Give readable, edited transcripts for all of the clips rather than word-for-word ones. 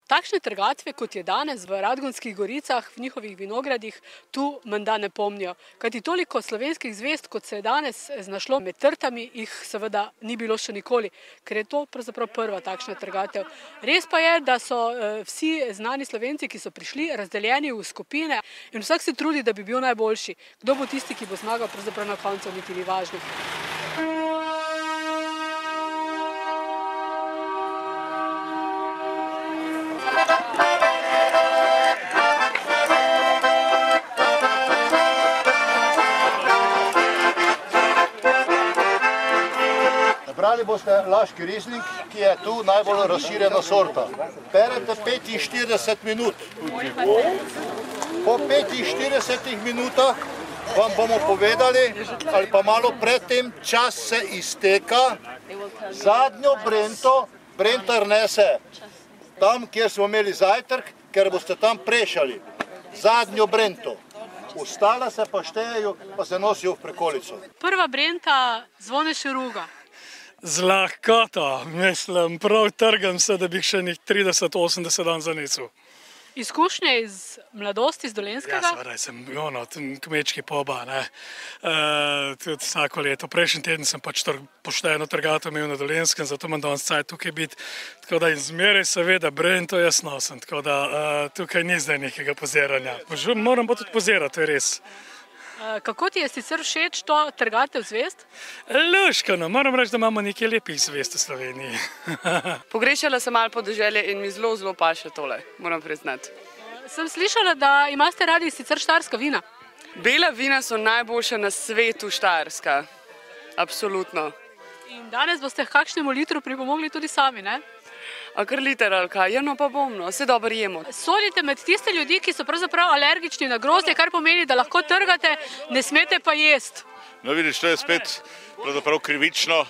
Takšne trgatve, kot je danes v Radgonskih goricah, v njihovih vinogradih, tu menda ne pomnijo. Kajti toliko slovenskih zvezd, kot se je danes znašlo med trtami, jih seveda ni bilo še nikoli, ker je to pravzaprav prva takšna trgatev. Res pa je, da so vsi znani Slovenci, ki so prišli, razdeljeni v skupine in vsak se trudi, da bi bil najboljši. Kdo bo tisti, ki bo zmagal, pravzaprav na koncu niti ni važno. Brali boste Laški Riesling, ki je tu najbolj razširjena sorta. Perete 45 minut. Po 45 minutah vam bomo povedali, ali pa malo predtem, čas se izteka. Zadnjo Brentar nese tam, kjer smo imeli zajtrk, ker boste tam prešali. Zadnjo Brento. Ostale se pa štejejo, pa se nosijo v prekolico. Prva Brenta Zvone Šeruga. Z lahkoto, mislim, prav trgam se, da bi še njih 30-80 dan zanesel. Izkušnje iz mladosti, iz Dolenjskega? Ja, seveda, sem kmečki poba, ne. Tudi vsako leto. Prejšnji teden sem pač pošteno trgato imel na Dolenjskem, zato imam danes cajt tukaj biti. Tako da izmeraj seveda Brento jaz nosim, tako da tukaj ni zdaj nekega poziranja. Moram pa tudi pozirati, to je res. Kako ti je sicer všeč to trgatev zvezd? Luškano, moram reči, da imamo nekaj lepih zvezd v Sloveniji. Pogrešala sem malo podeželje in mi zelo paše tole, moram priznati. Sem slišala, da imate radi sicer štajerska vina. Bela vina so najboljša na svetu štajerska, absolutno. In danes boste k kakšnemu litru pripomogli tudi sami, ne? A kar liter ali kaj? Ja, no pa bom, no, vse dobro jemo. Sodite med tiste ljudi, ki so pravzaprav alergični na grozdje, kar pomeni, da lahko trgate, ne smete pa jesti. No vidiš, to je spet pravzaprav krivično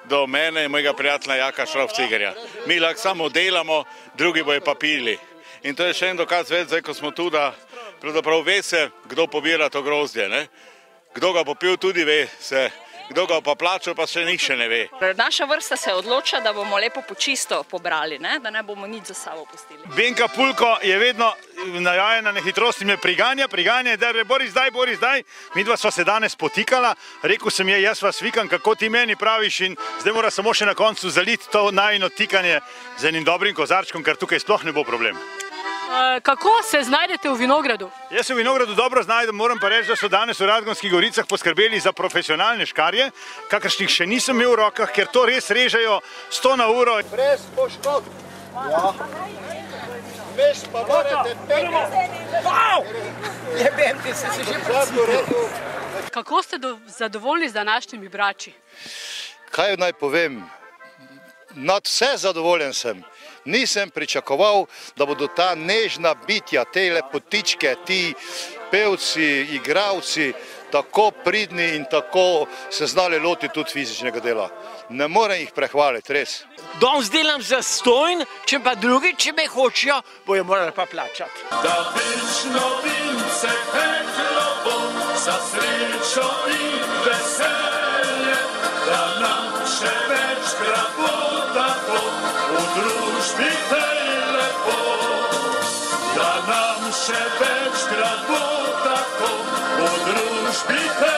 do mene in mojega prijatelja Jaka Šrafcigerja. Mi lahko samo delamo, drugi bojo pa pili. In to je še en dokaz več, zdaj ko smo tu, da pravzaprav ve se, kdo pobira to grozdje, ne? Kdo ga popil tudi ve se. Kdo ga pa plačal, pa še nihče ne ve. Naša vrsta se odloča, da bomo lepo počisto pobrali, ne? Da ne bomo nič za sabo pustili. Benka Pulko je vedno najajena na hitrosti, me priganja, da je Boris zdaj. Midva sva se danes potikala, rekel sem je, jaz vas vikam, kako ti meni praviš in zdaj mora samo še na koncu zaliti to najino tikanje z enim dobrim kozarčkom, ker tukaj sploh ne bo problem. Kako se znajdete v vinogradu? Jaz se v vinogradu dobro znajdem, moram pa reči, da so danes v Radgonskih goricah poskrbeli za profesionalne škarje, kakršnih še nisem imel v rokah, ker to res režejo 100 na uro. Brez poškodb. Ja. Veš pa morate Kako ste zadovoljni z današnjimi brači? Kaj naj povem? Nad vse zadovoljen sem. Nisem pričakoval, da bodo ta nežna bitja, te lepotičke, ti pevci, igravci, tako pridni in tako se znali loti tudi fizičnega dela. Ne morem jih prehvaliti, res. Danes delam zastonj, če pa drugi, če me hočejo, bojo morali pa plačati. Da večno vince peklo bo, za srečo in veselje, da nam še večkrat bo tako, v družbi tej lepo. Da nam še večkrat bo tako, v družbi tej lepo.